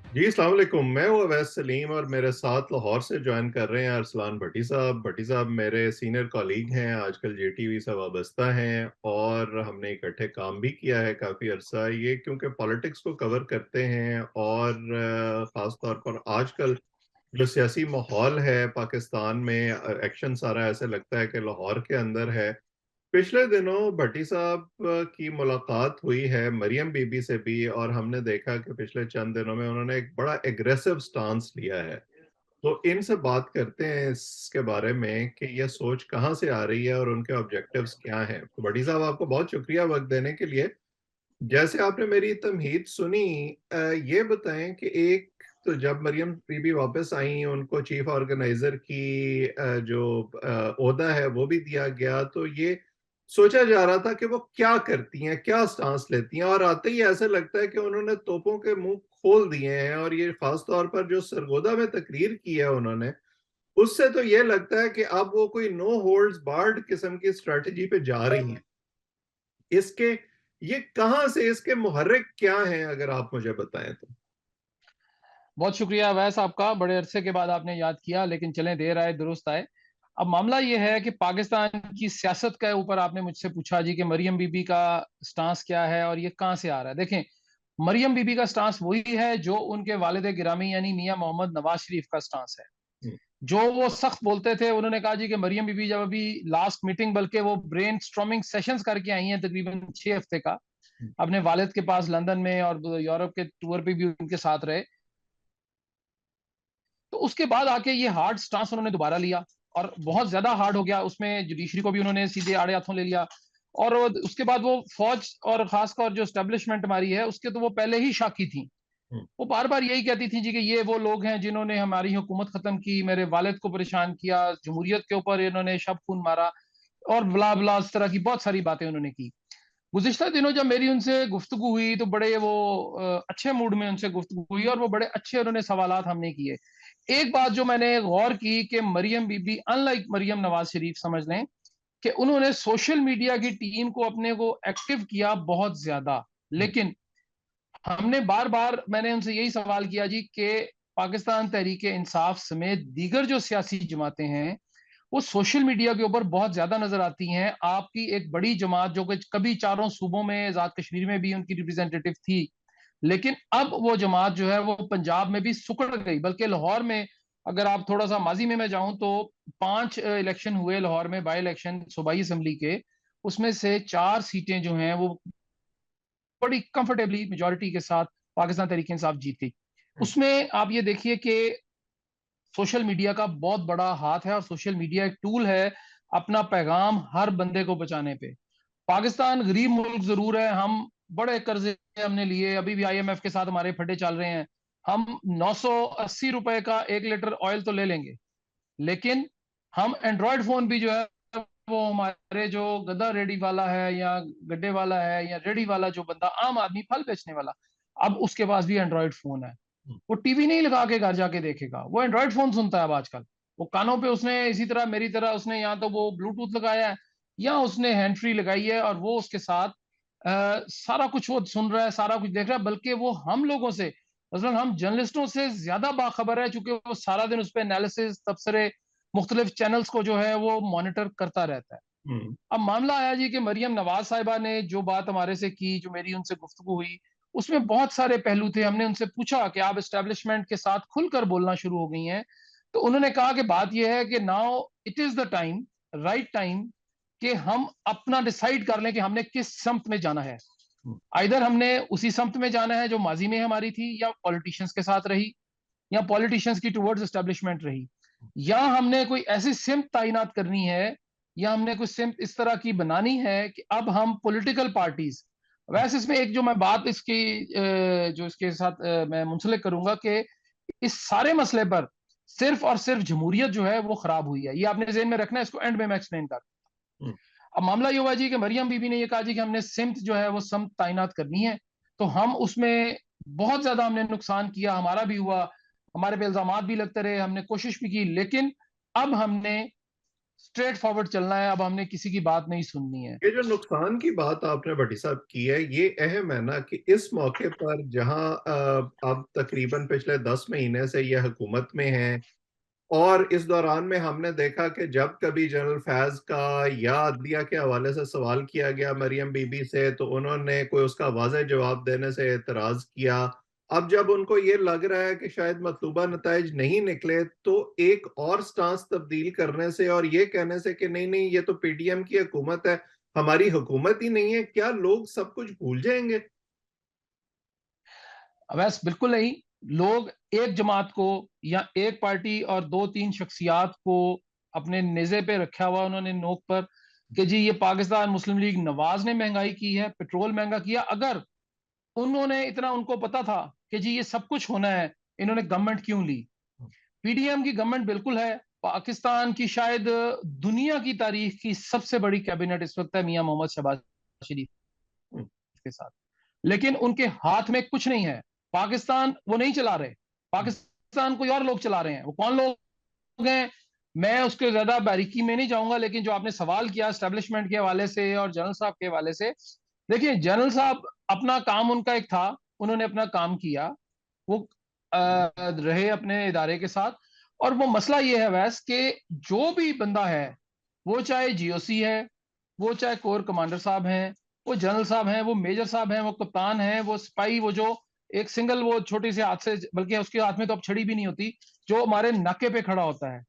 जी अस्सलाम वालेकुम। मैं हूँ अवैस सलीम और मेरे साथ लाहौर से ज्वाइन कर रहे हैं अरसलान भट्टी साहब। भट्टी साहब मेरे सीनियर कॉलीग हैं, आजकल जेटीवी से वाबस्ता हैं और हमने इकट्ठे काम भी किया है काफ़ी अरसा। ये क्योंकि पॉलिटिक्स को कवर करते हैं और ख़ास तौर पर आजकल जो सियासी माहौल है पाकिस्तान में, एक्शन सारा ऐसे लगता है कि लाहौर के अंदर है। पिछले दिनों भट्टी साहब की मुलाकात हुई है मरियम बीबी से भी और हमने देखा कि पिछले चंद दिनों में उन्होंने एक बड़ा एग्रेसिव स्टांस लिया है। तो इनसे बात करते हैं इसके बारे में कि ये सोच कहाँ से आ रही है और उनके ऑब्जेक्टिव्स क्या हैं। तो भट्टी साहब, आपको बहुत शुक्रिया वक्त देने के लिए। जैसे आपने मेरी तमहीद सुनी, ये बताएं कि एक तो जब मरियम बीबी वापस आई, उनको चीफ ऑर्गेनाइजर की जो ओहदा है वो भी दिया गया, तो ये सोचा जा रहा था कि वो क्या करती हैं, क्या स्टांस लेती हैं, और आते ही ऐसे लगता है कि उन्होंने तोपों के मुंह खोल दिए हैं। और ये खास तौर पर जो सरगोदा में तकरीर की है उन्होंने, उससे तो ये लगता है कि अब वो कोई नो होल्ड्स बार्ड किस्म की स्ट्रेटजी पे जा रही हैं। इसके ये कहाँ से, इसके मुहर्रिक क्या हैं, अगर आप मुझे बताएं तो। बहुत शुक्रिया अवैस आपका, बड़े अरसे के बाद आपने याद किया, लेकिन चलें देर आए दुरुस्त आए। अब मामला ये है कि पाकिस्तान की सियासत के ऊपर आपने मुझसे पूछा जी कि मरियम बीबी का स्टांस क्या है और ये कहाँ से आ रहा है। देखें, मरियम बीबी का स्टांस वही है जो उनके वालिद गिरामी यानी मियां मोहम्मद नवाज शरीफ का स्टांस है। हम्म, जो वो सख्त बोलते थे, उन्होंने कहा जी कि मरियम बीबी जब अभी लास्ट मीटिंग, बल्कि वो ब्रेन स्ट्रॉमिंग सेशंस करके आई हैं तकरीबन 6 हफ्ते का, हम्म, अपने वालिद के पास लंदन में, और यूरोप के टूर पे भी उनके साथ रहे। तो उसके बाद आके ये हार्ड स्टांस उन्होंने दोबारा लिया, और बहुत ज्यादा हार्ड हो गया। उसमें जुडिशरी को भी उन्होंने सीधे आड़े हाथों ले लिया। और उसके बाद वो फौज और खासकर जो स्टेब्लिशमेंट हमारी है उसके, तो वो पहले ही शाकी थी। हम्म, वो बार बार यही कहती थी जी कि ये वो लोग हैं जिन्होंने हमारी हुकूमत खत्म की, मेरे वालिद को परेशान किया, जमहूरियत के ऊपर इन्होंने शब खून मारा, और बला बला इस तरह की बहुत सारी बातें उन्होंने की। गुज़िश्ता दिनों जब मेरी उनसे गुफ्तगू हुई तो बड़े वो अच्छे मूड में उनसे गुफ्तगू हुई, और वो बड़े अच्छे उन्होंने सवालात हमने किए। एक बात जो मैंने गौर की कि मरियम बीबी अनलाइक मरियम नवाज शरीफ, समझ लें कि उन्होंने सोशल मीडिया की टीम को अपने को एक्टिव किया बहुत ज्यादा। हम्म, लेकिन हमने बार बार, मैंने उनसे यही सवाल किया जी कि पाकिस्तान तहरीक इंसाफ समेत दीगर जो सियासी जमातें हैं, वो सोशल मीडिया के ऊपर बहुत ज्यादा नजर आती हैं। आपकी एक बड़ी जमात जो कि कभी चारों सूबों में, आजाद कश्मीर में भी उनकी रिप्रेजेंटेटिव थी, लेकिन अब वो जमात जो है वो पंजाब में भी सुकड़ गई। बल्कि लाहौर में, अगर आप थोड़ा सा माजी में मैं जाऊं तो 5 इलेक्शन हुए लाहौर में, बाई इलेक्शन सूबाई असम्बली के। उसमें से 4 सीटें जो हैं वो बड़ी कंफर्टेबली मेजोरिटी के साथ पाकिस्तान तहरीक इंसाफ जीत गई। हम्म, उसमें आप ये देखिए कि सोशल मीडिया का बहुत बड़ा हाथ है, और सोशल मीडिया एक टूल है अपना पैगाम हर बंदे को बचाने पे। पाकिस्तान गरीब मुल्क जरूर है, हम बड़े कर्जे हमने लिए, अभी भी आईएमएफ के साथ हमारे फटे चल रहे हैं। हम 980 रुपए का 1 लीटर ऑयल तो ले लेंगे, लेकिन हम एंड्रॉयड फोन भी जो है, वो हमारे जो गधा रेडी वाला है या गड्ढे वाला है या रेडी वाला जो बंदा, आम आदमी फल बेचने वाला, अब उसके पास भी एंड्रॉयड फोन है। हम्म, वो टीवी नहीं लगा के घर जाके देखेगा, वो एंड्रॉयड फोन सुनता है अब आजकल। वो कानों पे उसने, इसी तरह मेरी तरह उसने या तो वो ब्लूटूथ लगाया है या उसने हैंड फ्री लगाई है, और वो उसके साथ सारा कुछ वो सुन रहा है, सारा कुछ देख रहा है। बल्कि वो हम लोगों से, मसलन हम जर्नलिस्टों से ज्यादा बाखबर है, चूंकि वो सारा दिन उस पर एनालिसिस, तबसरे, मुख्तलिफ चैनल्स को जो है वो मॉनिटर करता रहता है। हम्म, अब मामला आया जी कि मरियम नवाज साहिबा ने जो बात हमारे से की, जो मेरी उनसे गुफ्तगू हुई, उसमें बहुत सारे पहलू थे। हमने उनसे पूछा कि आप एस्टेब्लिशमेंट के साथ खुलकर बोलना शुरू हो गई हैं, तो उन्होंने कहा कि बात यह है कि now it is the time, right time, कि हम अपना डिसाइड कर लें कि हमने किस समत में जाना है। हम्म, इधर हमने उसी समत में जाना है जो माजी में हमारी थी, या पॉलिटिशियंस के साथ रही, या पॉलिटिशियंस की टुवर्ड्स एस्टेब्लिशमेंट रही, या हमने कोई ऐसी सिमत ताइनात करनी है, या हमने कोई सिमत इस तरह की बनानी है कि अब हम पॉलिटिकल पार्टीज। वैसे इसमें एक जो मैं बात इसकी जो इसके साथ मैं मुंसलिक करूंगा कि इस सारे मसले पर सिर्फ और सिर्फ जमहूरियत जो है वो खराब हुई है, ये आपने जेहन में रखना है। इसको एंड में मैं एक्सप्लेन कर। हम्म, अब मामला ये हुआ जी कि मरियम बीबी ने ये कहा जी कि हमने सिमत जो है वो समत ताइनात करनी है। तो हम उसमें बहुत ज्यादा हमने नुकसान किया, हमारा भी हुआ, हमारे पे इल्जाम भी लगते रहे, हमने कोशिश भी की, लेकिन अब हमने स्ट्रेट फॉरवर्ड चलना है, अब हमने किसी की बात नहीं सुननी है। ये जो नुकसान की बात आपने भट्टी साहब की है, ये अहम है ना कि इस मौके पर जहां अब तकरीबन पिछले 10 महीने से ये हुकूमत में है, और इस दौरान में हमने देखा कि जब कभी जनरल फैज का या अदलिया के हवाले से सवाल किया गया मरियम बीबी से, तो उन्होंने कोई उसका वाज़ेह जवाब देने से एतराज किया। अब जब उनको ये लग रहा है कि शायद मतलूबा नताइज नहीं निकले, तो एक और स्टांस तब्दील करने से और ये कहने से कि नहीं नहीं ये तो पीडीएम की हुकूमत है, हमारी हुकूमत ही नहीं है, क्या लोग सब कुछ भूल जाएंगे? अवैस बिल्कुल नहीं। लोग एक जमात को या एक पार्टी और दो तीन शख्सियात को अपने नेज़े पे रखा हुआ उन्होंने नोक पर, कि जी ये पाकिस्तान मुस्लिम लीग नवाज ने महंगाई की है, पेट्रोल महंगा किया। अगर उन्होंने इतना उनको पता था कि जी ये सब कुछ होना है, इन्होंने गवर्नमेंट क्यों ली? पीडीएम की गवर्नमेंट बिल्कुल है। पाकिस्तान की शायद दुनिया की तारीख की सबसे बड़ी कैबिनेट इस वक्त है मियां मोहम्मद शहबाज शरीफ के साथ, लेकिन उनके हाथ में कुछ नहीं है। पाकिस्तान वो नहीं चला रहे, पाकिस्तान कोई और लोग चला रहे हैं। वो कौन लोग हैं, मैं उसके ज्यादा बारीकी में नहीं जाऊंगा, लेकिन जो आपने सवाल किया एस्टेब्लिशमेंट के हवाले से और जनरल साहब के हवाले से, देखिए जनरल साहब अपना काम उनका एक था, उन्होंने अपना काम किया, वो रहे अपने इदारे के साथ। और वो मसला ये है वैस कि जो भी बंदा है, वो चाहे जीओसी है, वो चाहे कोर कमांडर साहब हैं, वो जनरल साहब हैं, वो मेजर साहब हैं, वो कप्तान हैं, वो सिपाही, वो जो एक सिंगल वो छोटी से हाथ से, बल्कि उसके हाथ में तो अब छड़ी भी नहीं होती, जो हमारे नाके पे खड़ा होता है,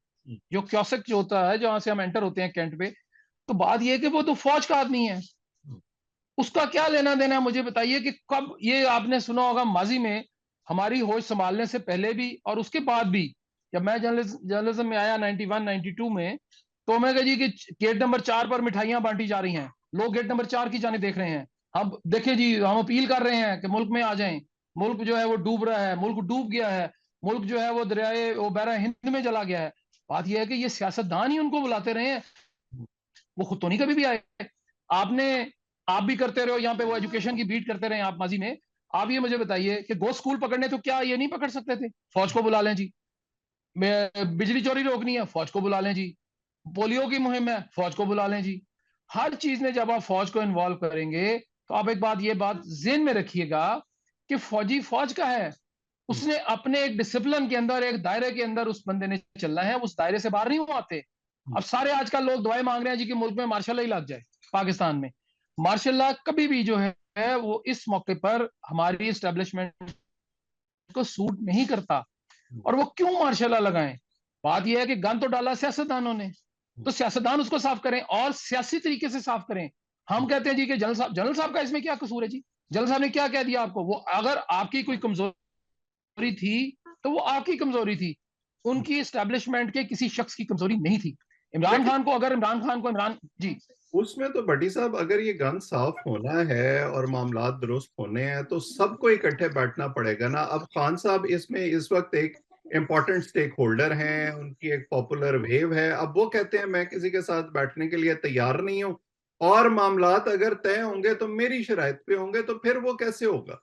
जो क्योसक जो होता है जहां से हम एंटर होते हैं कैंट पे, तो बात यह है कि वो तो फौज का आदमी है। उसका क्या लेना देना है मुझे बताइए कि कब ये आपने सुना होगा माजी में, हमारी होश संभालने से पहले भी और उसके बाद भी, जब मैं जर्नलिज्म में आया 91 92 में, तो मैं कहा जी कि गेट नंबर 4 पर मिठाइयां बांटी जा रही हैं, लोग गेट नंबर 4 की जाने देख रहे हैं। हम देखें जी, हम अपील कर रहे हैं कि मुल्क में आ जाएं, मुल्क जो है वो डूब रहा है, मुल्क डूब गया है, मुल्क जो है वो दरियाए वो बहरा हिंद में चला गया है। बात यह है कि ये सियासतदान ही उनको बुलाते रहे हैं, वो खुद तो नहीं कभी भी आए। आपने, आप भी करते रहे हो यहाँ पे, वो एजुकेशन की बीट करते रहे आप माजी में। आप ये मुझे बताइए कि गो स्कूल पकड़ने तो क्या ये नहीं पकड़ सकते थे? फौज को बुला लें जी। बिजली चोरी रोकनी है, फौज को बुला लें जी। पोलियो की मुहिम है, फौज को बुला लें जी। हर चीज में जब आप फौज को इन्वॉल्व करेंगे, तो आप एक बात, ये बात जेहन में रखिएगा कि फौजी फौज का है, उसने अपने एक डिसिप्लिन के अंदर, एक दायरे के अंदर उस बंदे ने चलना है, उस दायरे से बाहर नहीं हो आते। अब सारे आजकल लोग दुआएं मांग रहे हैं जी कि मुल्क में मार्शल लॉ ही लग जाए। पाकिस्तान में मार्शल लॉ कभी भी जो है वो इस मौके पर हमारी एस्टेब्लिशमेंट को सूट नहीं करता। और वो क्यों मार्शल लॉ लगाएं? बात यह है कि गन तो डाला सियासतदानों ने, तो सियासतदान उसको साफ करें और सियासी तरीके से साफ करें। हम कहते हैं जी कि जनरल साहब का इसमें क्या कसूर है जी? जनरल साहब ने क्या कह दिया आपको? वो अगर आपकी कोई कमजोरी थी, तो वो आपकी कमजोरी थी, उनकी एस्टेब्लिशमेंट के किसी शख्स की कमजोरी नहीं थी। इमरान लेकिन खान को, अगर इमरान खान को इमरान जी, उसमें तो भट्टी साहब, अगर ये गन साफ होना है और मामलात दुरुस्त होने हैं, तो सबको इकट्ठे बैठना पड़ेगा ना। अब खान साहब इसमें इस वक्त एक इम्पोर्टेंट स्टेक होल्डर हैं, उनकी एक पॉपुलर वेव है। अब वो कहते हैं मैं किसी के साथ बैठने के लिए तैयार नहीं हूं, और मामलात अगर तय होंगे तो मेरी शराइत पे होंगे, तो फिर वो कैसे होगा?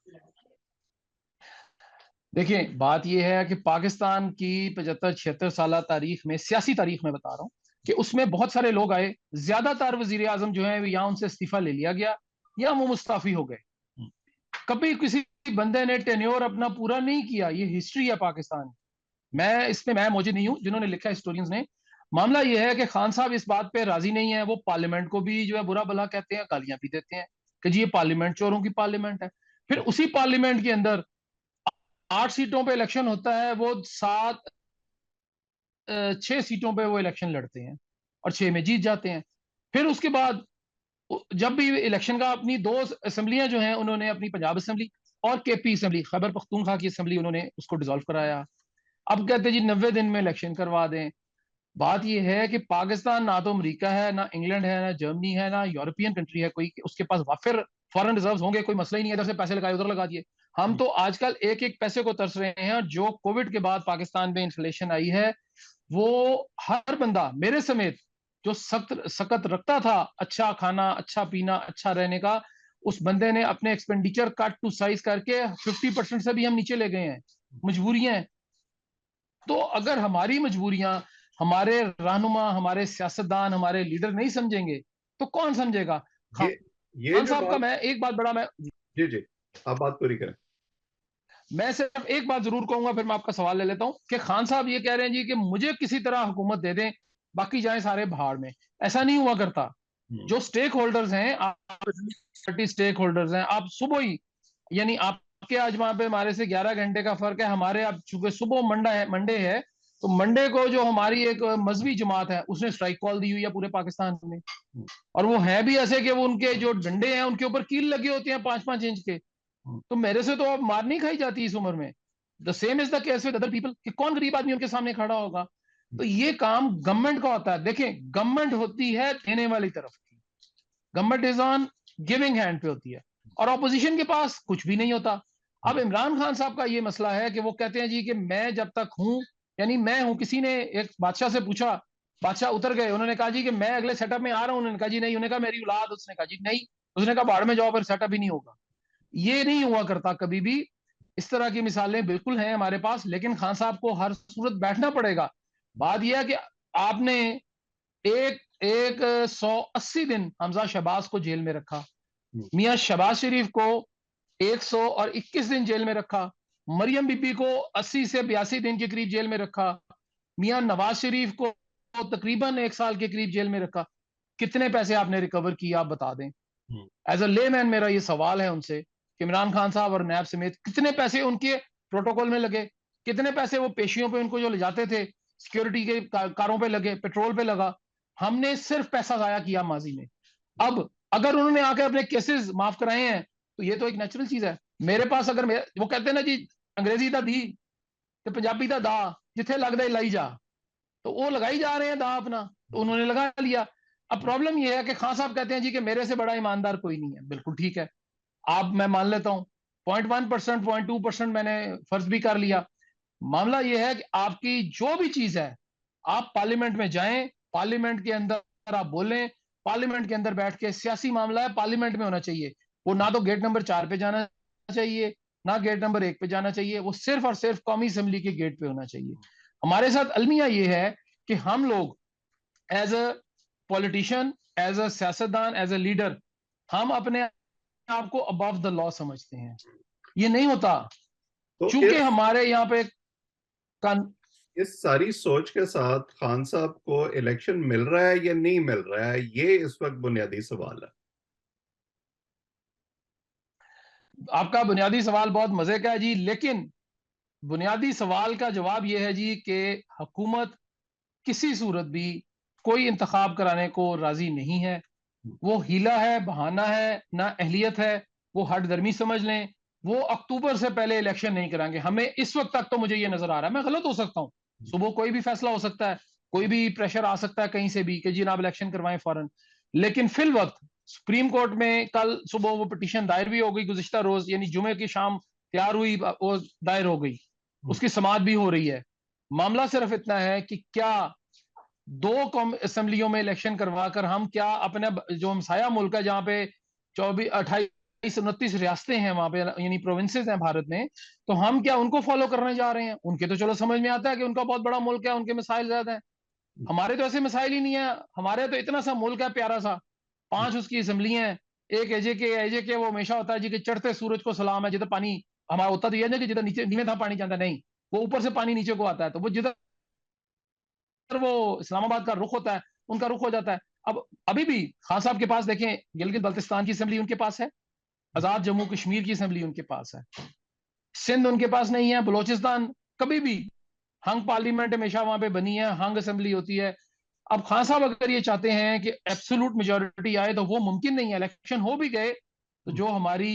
देखिए बात यह है कि पाकिस्तान की 75 76 साल तारीख में, सियासी तारीख में बता रहा हूं, कि उसमें बहुत सारे लोग आए, ज्यादातर वजीर आजम जो है या उनसे इस्तीफा ले लिया गया या वो मुस्ताफी हो गए। कभी किसी बंदे ने टेन्योर अपना पूरा नहीं किया, ये हिस्ट्री है पाकिस्तान। मैं इसमें मैं मौजूद नहीं हूं, जिन्होंने लिखा हिस्टोरियंस ने। मामला यह है कि खान साहब इस बात पे राजी नहीं है, वो पार्लियामेंट को भी जो है बुरा भला कहते हैं, गालियां भी देते हैं कि जी ये पार्लियामेंट चोरों की पार्लियामेंट है। फिर उसी पार्लियामेंट के अंदर 8 सीटों पे इलेक्शन होता है, वो 6 सीटों पे वो इलेक्शन लड़ते हैं और 6 में जीत जाते हैं। फिर उसके बाद जब भी इलेक्शन का, अपनी दो असेंबलियां जो हैं उन्होंने, अपनी पंजाब असेंबली और केपी असेंबली, खैबर पख्तूनख्वा की असेंबली, उन्होंने उसको डिसॉल्व कराया। अब कहते हैं जी 90 दिन में इलेक्शन करवा दें। बात यह है कि पाकिस्तान ना तो अमेरिका है, ना इंग्लैंड है, ना जर्मनी है, ना यूरोपियन कंट्री है कोई, उसके पास वाफिर फॉरेन रिजर्व होंगे, कोई मसला ही नहीं है, इधर से पैसे लगाए उधर लगा दिए। हम तो आजकल एक एक पैसे को तरस रहे हैं। जो कोविड के बाद पाकिस्तान में इन्फ्लेशन आई है, वो हर बंदा मेरे समेत जो सख्त सकत रखता था अच्छा खाना, अच्छा पीना, अच्छा रहने का, उस बंदे ने अपने एक्सपेंडिचर कट टू साइज करके 50% से भी हम नीचे ले गए हैं। मजबूरियां, तो अगर हमारी मजबूरियां हमारे रहनुमा, हमारे सियासतदान, हमारे लीडर नहीं समझेंगे तो कौन समझेगा? ये ये खान जो साहब का बात, मैं एक बात बड़ा मैं जी जी, आप बात पूरी करें। मैं सिर्फ एक बात जरूर कहूंगा, फिर मैं आपका सवाल ले लेता हूं कि खान साहब ये कह रहे हैं जी कि मुझे किसी तरह हुकूमत दे दें, बाकी जाए सारे भाड़ में। ऐसा नहीं हुआ करता। हम्म, जो स्टेक होल्डर्स हैं, आप स्टेक होल्डर्स हैं, आप सुबह ही, यानी आपके आज वहां पे हमारे से 11 घंटे का फर्क है, हमारे अब चूंकि सुबह मंडे है, तो मंडे को जो हमारी एक मजहबी जमात है उसने स्ट्राइक कॉल दी हुई है पूरे पाकिस्तान में। हम्म, और वो है भी ऐसे कि वो उनके जो डंडे हैं उनके ऊपर कील लगे होते हैं 5-5 इंच के। हम्म, तो मेरे से तो अब मार नहीं खाई जाती इस उम्र में। The same is the case with other people, कि कौन गरीब आदमी उनके सामने खड़ा होगा। तो ये काम गवर्नमेंट का होता है। देखें, गवर्नमेंट होती है देने वाली तरफ की, government is on giving hand पे होती है, और ऑपोजिशन के पास कुछ भी नहीं होता। अब हम्म, इमरान खान साहब का ये मसला है कि वो कहते हैं जी कि मैं जब तक हूं, यानी मैं हूं। किसी ने एक बादशाह से पूछा, बादशाह उतर गए, उन्होंने कहा जी कि मैं अगले सेटअप में आ रहा हूं। उन्होंने कहा जी नहीं। उन्होंने कहा मेरी औलाद, उसने कहा जी नहीं। उसने कहा बाढ़ में जाओ, फिर सेटअप ही नहीं होगा। ये नहीं हुआ करता कभी भी। इस तरह की मिसालें बिल्कुल हैं हमारे पास, लेकिन खान साहब को हर सूरत बैठना पड़ेगा। बात यह है कि आपने एक एक 180 दिन हमजा शहबाज को जेल में रखा, हम्म, मियां शहबाज शरीफ को 121 दिन जेल में रखा, मरियम बीबी को 80 से 82 दिन के करीब जेल में रखा, मियां नवाज शरीफ को तकरीबन 1 साल के करीब जेल में रखा। कितने पैसे आपने रिकवर किए, आप बता दें। हम्म, एज अ लेमैन मेरा ये सवाल है उनसे कि इमरान खान साहब और नैब समेत कितने पैसे उनके प्रोटोकॉल में लगे, कितने पैसे वो पेशियों पे उनको जो ले जाते थे, सिक्योरिटी के कारों पे लगे, पेट्रोल पे लगा। हमने सिर्फ पैसा जाया किया माजी में। अब अगर उन्होंने आकर अपने केसेस माफ कराए हैं तो ये तो एक नेचुरल चीज है। मेरे पास अगर वो कहते हैं ना जी, अंग्रेजी दा दी तो पंजाबी दा दा, जिथे लगदा लाई जा। तो वो लगाई जा रहे हैं दांव अपना, तो उन्होंने लगा लिया। अब प्रॉब्लम यह है कि खान साहब कहते हैं जी कि मेरे से बड़ा ईमानदार कोई नहीं है। बिल्कुल ठीक है, आप, मैं मान लेता हूं 0.1%, 0.2% मैंने फर्ज भी कर लिया। मामला यह है कि आपकी जो भी चीज है, आप पार्लियामेंट में जाएं, पार्लियामेंट के अंदर आप बोलें, पार्लियामेंट के अंदर बैठ के, सियासी मामला है, पार्लियामेंट में होना चाहिए। वो ना तो गेट नंबर 4 पे जाना चाहिए, ना गेट नंबर 1 पे जाना चाहिए, वो सिर्फ और सिर्फ कौमी असम्बली के गेट पे होना चाहिए। हमारे साथ अलमिया ये है कि हम लोग as a politician, as a सियासतदान, एज अ लीडर, हम अपने आप को अबव द लॉ समझते हैं। ये नहीं होता, तो चूंकि इस हमारे यहाँ पे कान, इस सारी सोच के साथ खान साहब को इलेक्शन मिल रहा है या नहीं मिल रहा है, ये इस वक्त बुनियादी सवाल है। आपका बुनियादी सवाल बहुत मजे का है जी, लेकिन बुनियादी सवाल का जवाब यह है जी कि हुकूमत किसी सूरत भी कोई इंतखाब कराने को राजी नहीं है। वो हीला है, बहाना है, ना अहलियत है। वो हट दर्मी समझ लें। वो अक्टूबर से पहले इलेक्शन नहीं कराएंगे। हमें इस वक्त तक तो मुझे ये नजर आ रहा है, मैं गलत हो सकता हूं, सुबह कोई भी फैसला हो सकता है, कोई भी प्रेशर आ सकता है कहीं से भी कि जी आप इलेक्शन करवाएं फौरन। लेकिन फिल वक्त सुप्रीम कोर्ट में कल सुबह वो पिटीशन दायर भी हो गई, गुज़िश्ता रोज यानी जुमे की शाम तैयार हुई, वो दायर हो गई, उसकी समाअत भी हो रही है। मामला सिर्फ इतना है कि क्या दो कौम असम्बलियों में इलेक्शन करवाकर हम क्या अपने जो हमसाया मुल्क है, जहां पे 28 28 29 रियासतें हैं वहां पे, यानी प्रोविंसेस हैं भारत में, तो हम क्या उनको फॉलो करने जा रहे हैं? उनके तो चलो समझ में आता है कि उनका बहुत बड़ा मुल्क है, उनके मिसाइल ज्यादा है। हमारे तो ऐसे मिसाइल ही नहीं है। हमारे तो इतना सा मुल्क है प्यारा सा, 5 उसकी असम्बलियां हैं। एक एजे के वो हमेशा होता है जी कि चढ़ते सूरज को सलाम है, जिधर पानी हमारा होता तो यह नहीं कि जिधर नीचे नीचे था पानी जाता, नहीं, वो ऊपर से पानी नीचे को आता है। तो वो जिधर वो इस्लामाबाद का रुख होता है, उनका रुख हो जाता है। अब अभी भी खान साहब के पास देखें, गिलगित बल्तिस्तान की असेंबली उनके पास है, आजाद जम्मू कश्मीर की असेंबली उनके पास है, सिंध उनके पास नहीं है, बलोचिस्तान कभी भी हंग पार्लियामेंट हमेशा वहां पे बनी है, हंग असेंबली होती है। अब खान साहब अगर ये चाहते हैं कि एब्सोल्यूट मेजोरिटी आए तो वो मुमकिन नहीं है। इलेक्शन हो भी गए तो जो हमारी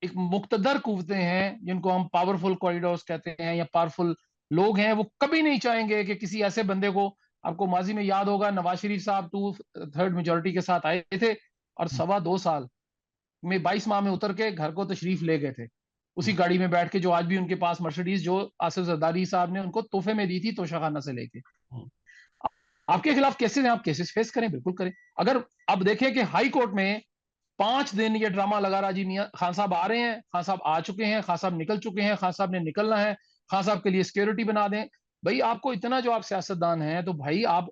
एक मुक्तदर कुव्वतें हैं, जिनको हम पावरफुल कॉरिडोर्स कहते हैं या पावरफुल लोग हैं, वो कभी नहीं चाहेंगे कि किसी ऐसे बंदे को, आपको माजी में याद होगा नवाज शरीफ साहब 2/3 मेजोरिटी के साथ आए थे और 2.25 साल में 22 माह में उतर के घर को तशरीफ ले गए थे, उसी गाड़ी में बैठ के जो आज भी उनके पास मर्सिडीज, जो आसिफ जरदारी साहब ने उनको तोहफे में दी थी तोशाखाना से लेके। आपके खिलाफ केसेस हैं, आप केसेस फेस करें, बिल्कुल करें। अगर अब देखें कि हाई कोर्ट में 5 दिन ये ड्रामा लगा रहा जी, मियाँ खान साहब आ रहे हैं, खान साहब आ चुके हैं, खान साहब निकल चुके हैं, खान साहब ने निकलना है, खान साहब के लिए सिक्योरिटी बना दें। भाई आपको इतना जो आप सियासतदान हैं, तो भाई आप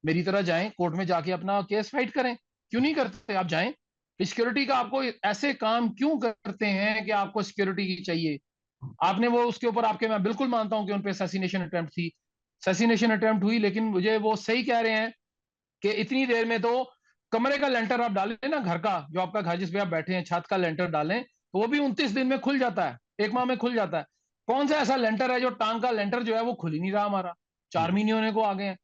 मेरी तरह जाएं कोर्ट में जाके अपना केस फाइट करें। क्यों नहीं करते? आप जाएं। सिक्योरिटी का आपको ऐसे काम क्यों करते हैं कि आपको सिक्योरिटी की चाहिए? आपने वो उसके ऊपर आपके, मैं बिल्कुल मानता हूं कि उन पे असैसिनेशन अटेम्प्ट थी, असैसिनेशन अटेम्प्ट हुई, लेकिन मुझे वो सही कह रहे हैं कि इतनी देर में तो कमरे का लेंटर आप डालें ना, घर का, जो आपका घर जिस पे आप बैठे हैं, छत का लेंटर डालें, तो वो भी 29 दिन में खुल जाता है, 1 माह में खुल जाता है। कौन सा ऐसा लेंटर है जो टांग का लेंटर जो है वो खुल ही नहीं रहा हमारा? 4 महीने होने को आ गए हैं।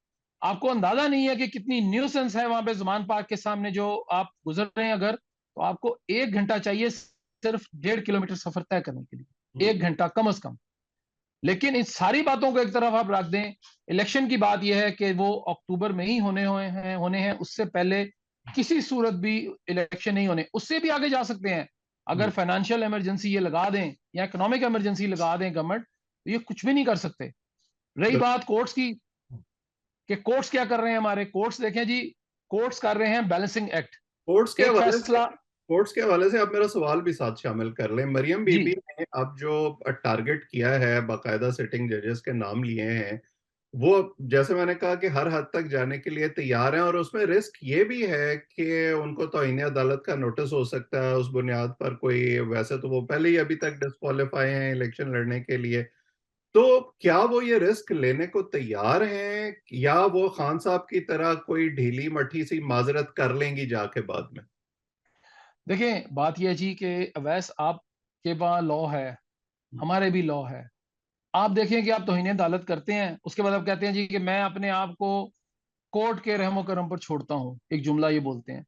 आपको अंदाजा नहीं है कि कितनी न्यूसेंस है वहां पे जुमान पार्क के सामने जो आप गुजर रहे हैं अगर, तो आपको 1 घंटा चाहिए सिर्फ 1.5 किलोमीटर सफर तय करने के लिए, 1 घंटा कम से कम। लेकिन इस सारी बातों को एक तरफ आप रख दें, इलेक्शन की बात यह है कि वो अक्टूबर में ही होने हैं, उससे पहले किसी सूरत भी इलेक्शन नहीं होने, उससे भी आगे जा सकते हैं। अगर फाइनेंशियल इमरजेंसी ये लगा दें या इकोनॉमिक इमरजेंसी लगा दें गवर्नमेंट, तो ये कुछ भी नहीं कर सकते। रही बात कोर्ट्स की, कि कोर्ट्स क्या कर रहे हैं, हमारे कोर्ट्स देखें जी, कोर्ट्स कर रहे हैं बैलेंसिंग एक्ट। कोर्ट्स के एक हवाले से फैसला। कोर्ट्स के हवाले से आप मेरा सवाल भी साथ शामिल कर लें। मरियम जी बीबी ने अब जो टारगेट किया है, बाकायदा सिटिंग जजेस के नाम लिए हैं, वो जैसे मैंने कहा कि हर हद तक जाने के लिए तैयार हैं, और उसमें रिस्क ये भी है कि उनको तौहीन अदालत का नोटिस हो सकता है उस बुनियाद पर। कोई वैसे तो वो पहले ही अभी तक डिस्क्वालीफाई हैं इलेक्शन लड़ने के लिए, तो क्या वो ये रिस्क लेने को तैयार हैं, या वो खान साहब की तरह कोई ढीली मठी सी माजरत कर लेंगी जाके बाद में? देखें, बात यह है जी कि अवैस आपके वहाँ लॉ है, हमारे भी लॉ है। आप देखें कि आप तौहीन अदालत करते हैं, उसके बाद आप कहते हैं जी कि मैं अपने आप को कोर्ट के रहमो करम पर छोड़ता हूं, एक जुमला ये बोलते हैं।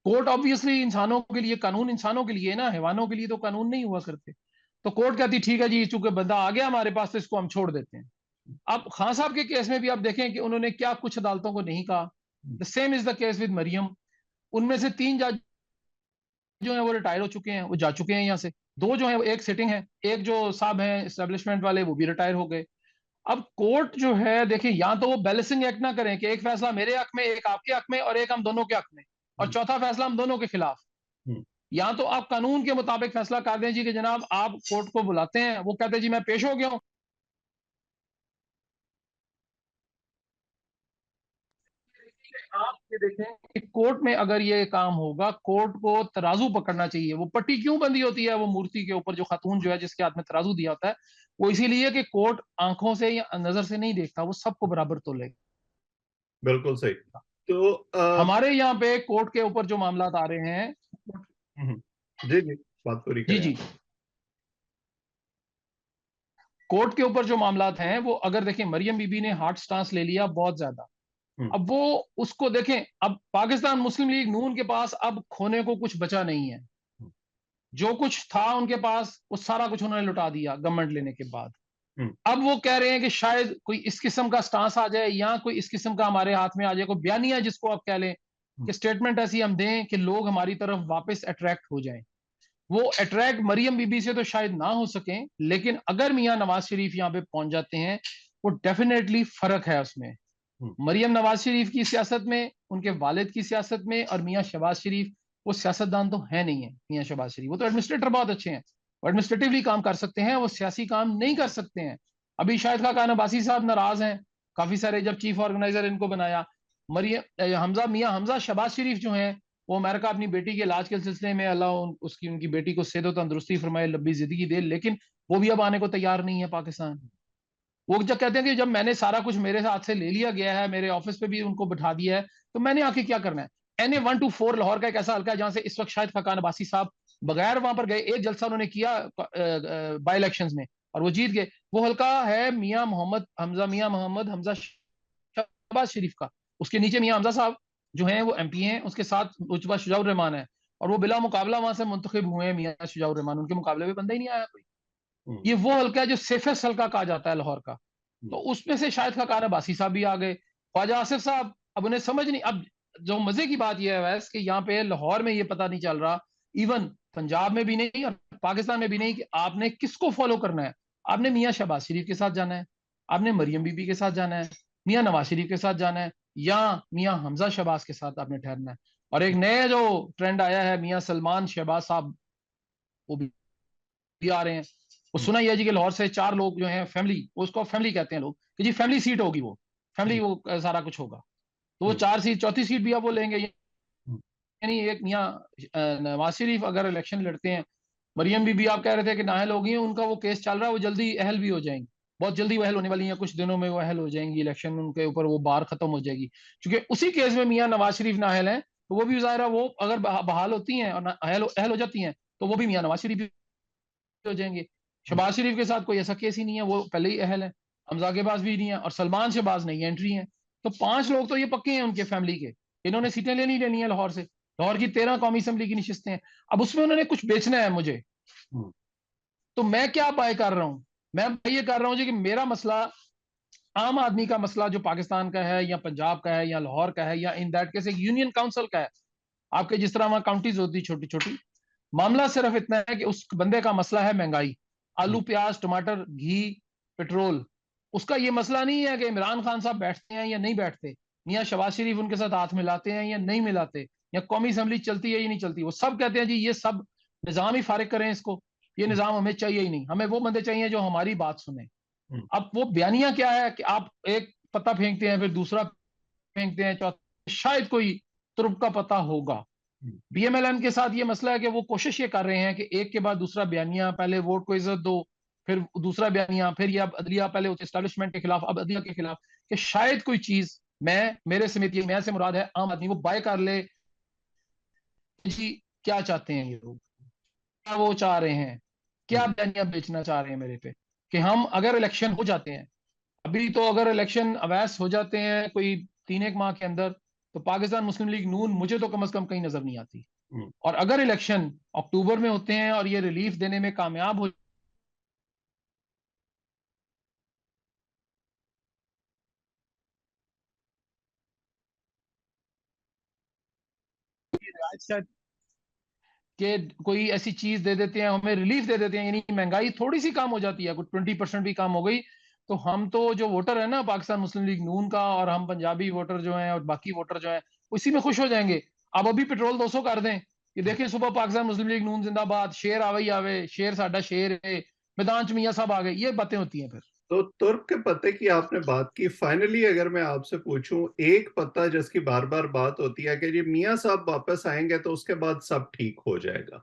कोर्ट ऑब्वियसली इंसानों के लिए, कानून इंसानों के लिए ना, हैवानों के लिए तो कानून नहीं हुआ करते। तो कोर्ट कहती ठीक है जी, चूंकि बंदा आ गया हमारे पास तो इसको हम छोड़ देते हैं। अब खान साहब के केस में भी आप देखें कि उन्होंने क्या कुछ अदालतों को नहीं कहा। The same is the case with Maryam. उनमें से 3 जज जो है वो रिटायर हो चुके हैं, वो जा चुके हैं यहाँ से। 2 जो है वो एक सिटिंग है, एक जो साहब हैं एस्टेब्लिशमेंट वाले वो भी रिटायर हो गए। अब कोर्ट जो है देखिए, या तो वो बैलेंसिंग एक्ट ना करें कि एक फैसला मेरे हक में, एक आपके हक में, और एक हम दोनों के हक में, और चौथा फैसला हम दोनों के खिलाफ। या तो आप कानून के मुताबिक फैसला कर दें जी कि जनाब आप कोर्ट को बुलाते हैं, वो कहते हैं जी मैं पेश हो गया हूं। आप ये देखें कि कोर्ट में अगर ये काम होगा, कोर्ट को तराजू पकड़ना चाहिए। वो पट्टी क्यों बंधी होती है वो मूर्ति के ऊपर, जो खातून जो है जिसके हाथ में तराजू दिया होता है, वो इसीलिए कि कोर्ट आंखों से या नजर से नहीं देखता, वो सबको बराबर तोलेगा। बिल्कुल सही। तो हमारे यहाँ पे कोर्ट के ऊपर जो मामला आ रहे हैं। जी जी, बात पूरी जी करें जी। आप। कोर्ट के ऊपर जो मामला हैं वो अगर देखें, मरियम बीबी ने हार्ड स्टांस ले लिया बहुत ज्यादा। हम्म, अब वो उसको देखें, अब पाकिस्तान मुस्लिम लीग नून के पास अब खोने को कुछ बचा नहीं है। जो कुछ था उनके पास वो सारा कुछ उन्होंने लुटा दिया गवर्नमेंट लेने के बाद। हम्म, अब वो कह रहे हैं कि शायद कोई इस किस्म का स्टांस आ जाए, या कोई इस किस्म का हमारे हाथ में आ जाए, कोई बयानिया जिसको आप कह लें, कि स्टेटमेंट ऐसी हम दें कि लोग हमारी तरफ वापस अट्रैक्ट हो जाएं। वो अट्रैक्ट मरियम बीबी से तो शायद ना हो सके, लेकिन अगर मियां नवाज शरीफ यहाँ पे पहुंच जाते हैं, वो डेफिनेटली फर्क है उसमें। हम्म, मरियम नवाज शरीफ की सियासत में, उनके वालिद की सियासत में, और मियां शहबाज शरीफ, वो सियासतदान तो है नहीं है। मियां शहबाज शरीफ वो तो एडमिनिस्ट्रेटर बहुत अच्छे हैं, वो एडमिनिस्ट्रेटिवली काम कर सकते हैं, वो सियासी काम नहीं कर सकते हैं। अभी शाहिद खान अब्बासी साहब नाराज हैं काफी सारे, जब चीफ ऑर्गेनाइजर इनको बनाया। मरियम हमजा, मियां हमजा शहबाज शरीफ जो हैं, वो अमेरिका अपनी बेटी के इलाज के सिलसिले में, अल्लाह उसकी उनकी बेटी को सेहत और तंदुरुस्ती फरमाए, लंबी जिंदगी दे, लेकिन वो भी अब आने को तैयार नहीं है पाकिस्तान। वो जब कहते हैं कि जब मैंने सारा कुछ मेरे हाथ से ले लिया गया है, मेरे ऑफिस पे भी उनको बिठा दिया है, तो मैंने आके क्या करना है। NA-124 लाहौर का एक ऐसा हल्का है जहां से इस वक्त शायद खाकान अब्बासी साहब बगैर वहां पर गए एक जलसा उन्होंने किया बाई इलेक्शन में, और वो जीत गए। वो हल्का है मियां मोहम्मद हमजा शहबाज शरीफ का। उसके नीचे मियां हमजा साहब जो हैं वो MP हैं, उसके साथ उजवा शुजाउर रहमान है, और वो बिला मुकाबला वहां से मुंतखब हुए हैं मियां शुजाउर रहमान, उनके मुकाबले में बंदा ही नहीं आया कोई। हम्म, ये वो हल्का है जो सेफेस्ट हल्का कहा जाता है लाहौर का। तो उसमें से शायद खाकान अब्बासी साहब भी आ गए, ख्वाजा आसिफ साहब। अब उन्हें समझ नहीं, अब जो मजे की बात यह है वैस कि यहाँ पे लाहौर में ये पता नहीं चल रहा, इवन पंजाब में भी नहीं और पाकिस्तान में भी नहीं, कि आपने किसको फॉलो करना है। आपने मियां शहबाज शरीफ के साथ जाना है, आपने मरियम बीबी के साथ जाना है, मियां नवाज शरीफ के साथ जाना है, या मियां हमजा शहबाज के साथ आपने ठहरना है। और एक नया जो ट्रेंड आया है, मियां सलमान शहबाज साहब वो भी आ रहे हैं। वो सुना ही है जी कि लाहौर से 4 लोग जो हैं फैमिली, उसको फैमिली कहते हैं लोग, कि जी फैमिली सीट होगी वो, फैमिली वो सारा कुछ होगा। तो वो 4 सीट, चौथी सीट भी अब वो लेंगे। यानी एक मियाँ नवाज शरीफ अगर इलेक्शन लड़ते हैं, मरियम बीबी आप कह रहे थे कि नाअहल हो गई हैं, उनका वो केस चल रहा है, वो जल्दी अहल भी हो जाएंगी, बहुत जल्दी वो अहल होने वाली हैं, कुछ दिनों में वो अहल हो जाएंगी, इलेक्शन उनके ऊपर वो बार खत्म हो जाएगी। क्योंकि उसी केस में मियाँ नवाज शरीफ नाअहल हैं, तो वो भी ज़ाहिर है वो अगर बहाल होती हैं और अहल हो जाती हैं, तो वो भी मियाँ नवाज शरीफ हो जाएंगे। शहबाज शरीफ के साथ कोई ऐसा केस ही नहीं है, वो पहले ही अहल है। हमजा के पास भी नहीं है और सलमान शहबाज नहीं एंट्री है। तो 5 लोग तो ये पक्के हैं उनके फैमिली के, इन्होंने सीटें लेनी है लाहौर से। लाहौर की 13 कौमी असम्बली की नशिस्तें हैं। अब उसमें उन्होंने कुछ बेचना है मुझे, तो मैं क्या बाय कर रहा हूं? मैं ये कर रहा हूं जी कि मेरा मसला, आम आदमी का मसला जो पाकिस्तान का है या पंजाब का है या लाहौर का है या इन दैट केस एक यूनियन काउंसिल का है, आपके जिस तरह वहां काउंटीज होती छोटी छोटी, मामला सिर्फ इतना है कि उस बंदे का मसला है महंगाई, आलू प्याज टमाटर घी पेट्रोल। उसका ये मसला नहीं है कि इमरान खान साहब बैठते हैं या नहीं बैठते, मियाँ शहबाज शरीफ उनके साथ हाथ मिलाते हैं या नहीं मिलाते, या कौमी असम्बली चलती है या नहीं चलती। वो सब कहते हैं जी ये सब निजाम ही फारिग करें इसको, ये निजाम हमें चाहिए ही नहीं, हमें वो बंदे चाहिए जो हमारी बात सुने। अब वो बयानिया क्या है कि आप एक पत्ता फेंकते हैं फिर दूसरा फेंकते हैं, चौथा शायद कोई तुरुप का पता होगा। बीएमएलएन के साथ ये मसला है कि वो कोशिश ये कर रहे हैं कि एक के बाद दूसरा बयानिया, पहले वोट को इज्जत दो, फिर दूसरा बयानिया, फिर ये अब अदलिया, पहले एस्टेब्लिशमेंट के खिलाफ अब अदलिया के खिलाफ, कि शायद कोई चीज मैं मेरे समेत, ये मैं से मुराद है आम आदमी, वो बाय कर ले जी। क्या चाहते हैं ये लोग, क्या वो चाह रहे हैं, क्या बयानिया बेचना चाह रहे हैं मेरे पे, कि हम अगर इलेक्शन हो जाते हैं, अभी तो अगर इलेक्शन अवैस हो जाते हैं कोई 3 एक माह के अंदर, तो पाकिस्तान मुस्लिम लीग नून मुझे तो कम से कम कहीं नजर नहीं आती। और अगर इलेक्शन अक्टूबर में होते हैं और ये रिलीफ देने में कामयाब हो, शायद कि कोई ऐसी चीज दे देते हैं, हमें रिलीफ दे देते हैं, यानी महंगाई थोड़ी सी कम हो जाती है, कुछ 20% भी कम हो गई, तो हम तो जो वोटर है ना पाकिस्तान मुस्लिम लीग नून का, और हम पंजाबी वोटर जो हैं और बाकी वोटर जो हैं, उसी में खुश हो जाएंगे। अब अभी पेट्रोल 200 कर दें कि देखें सुबह पाकिस्तान मुस्लिम लीग नून जिंदाबाद, शेर आवे ही आवे, शेर साडा शेर है, मैदान च मियां साहब आ गए, ये बातें होती हैं फिर। तो तुर्क के पत्ते की आपने बात की, फाइनली अगर मैं आपसे पूछूं, एक पत्ता जिसकी बार बार बात होती है कि जी मियां साहब वापस आएंगे तो उसके बाद सब ठीक हो जाएगा,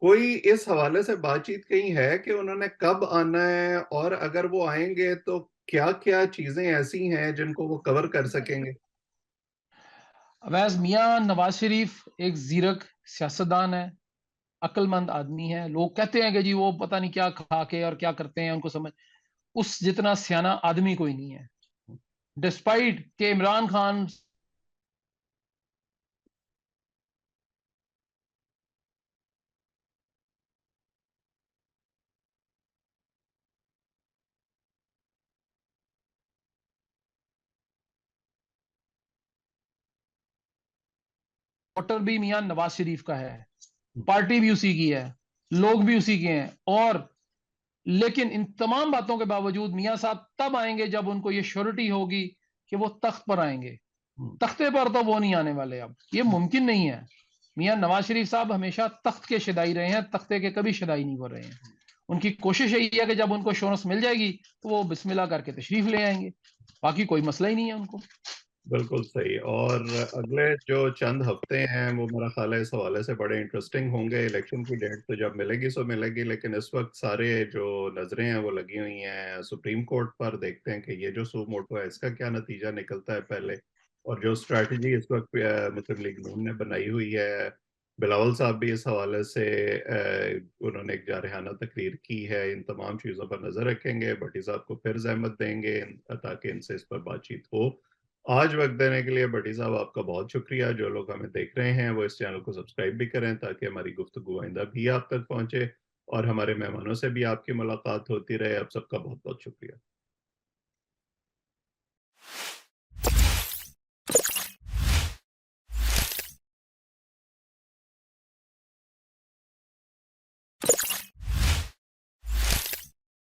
कोई इस हवाले से बातचीत कहीं है कि उन्होंने कब आना है, और अगर वो आएंगे तो क्या क्या चीजें ऐसी हैं जिनको वो कवर कर सकेंगे? अवैस मियां नवाज शरीफ एक जीरक सियासतदान है, अक्लमंद आदमी है। लोग कहते हैं कि जी वो पता नहीं क्या खा के और क्या करते हैं, उनको समझ, उस जितना सियाना आदमी कोई नहीं है। डिस्पाइट के इमरान खान वोटर भी मियां नवाज शरीफ का है, पार्टी भी उसी की है, लोग भी उसी के हैं, और लेकिन इन तमाम बातों के बावजूद मियां साहब तब आएंगे जब उनको ये श्योरिटी होगी कि वो तख्त पर आएंगे। तख्ते पर तो वो नहीं आने वाले, अब ये मुमकिन नहीं है। मियां नवाज शरीफ साहब हमेशा तख्त के शदाई रहे हैं, तख्ते के कभी शदाई नहीं हो रहे हैं। उनकी कोशिश यही है कि जब उनको शोरस मिल जाएगी तो वो बिस्मिल्लाह करके तशरीफ ले आएंगे, बाकी कोई मसला ही नहीं है उनको। बिल्कुल सही। और अगले जो चंद हफ्ते हैं वो मेरा ख्याल है इस हवाले से बड़े इंटरेस्टिंग होंगे। इलेक्शन की डेट तो जब मिलेगी सो मिलेगी, लेकिन इस वक्त सारे जो नजरें हैं वो लगी हुई हैं सुप्रीम कोर्ट पर। देखते हैं कि ये जो सू मोटो है इसका क्या नतीजा निकलता है पहले, और जो स्ट्रैटेजी इस वक्त मुस्लिम लीग नून ने बनाई हुई है। बिलावल साहब भी इस हवाले से उन्होंने एक जारहाना तकरीर की है। इन तमाम चीज़ों पर नजर रखेंगे, भट्टी साहब को फिर जहमत देंगे ताकि इनसे इस पर बातचीत हो। आज वक्त देने के लिए भट्टी साहब आपका बहुत शुक्रिया। जो लोग हमें देख रहे हैं वो इस चैनल को सब्सक्राइब भी करें ताकि हमारी गुफ्तगू आइंदा भी आप तक पहुंचे और हमारे मेहमानों से भी आपकी मुलाकात होती रहे। आप सबका बहुत बहुत शुक्रिया।